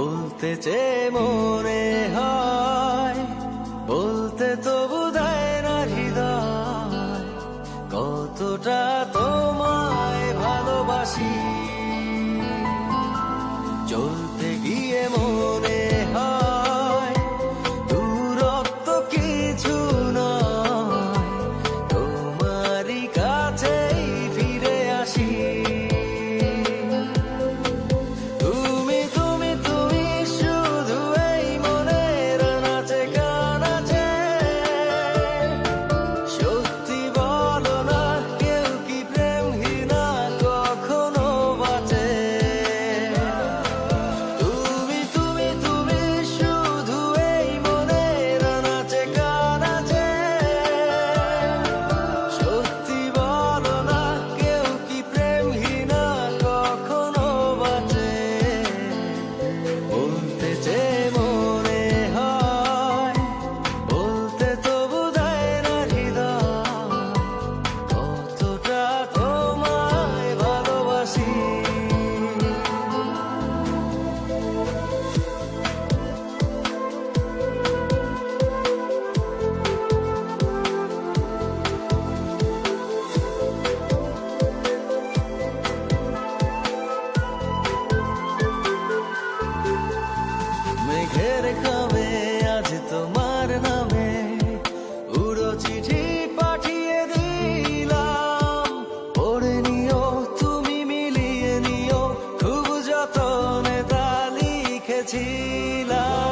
বলতে চেয়ে মনে হয়, বলতে তবু দেয় না হৃদয়, কতটা তোমায় ভালোবাসি। চলতে গিয়ে মনে হয় দূরত্ব কিছু নয়, তোমারই কাছেই ফিরে আসি। মেঘের খামে আজ তোমার নামে উড়ো চিঠি পাঠিয়ে দিলাম, পড়ে নিও তুমি, মিলিয়ে নিও, খুব যতনে তা লিখেছিলাম।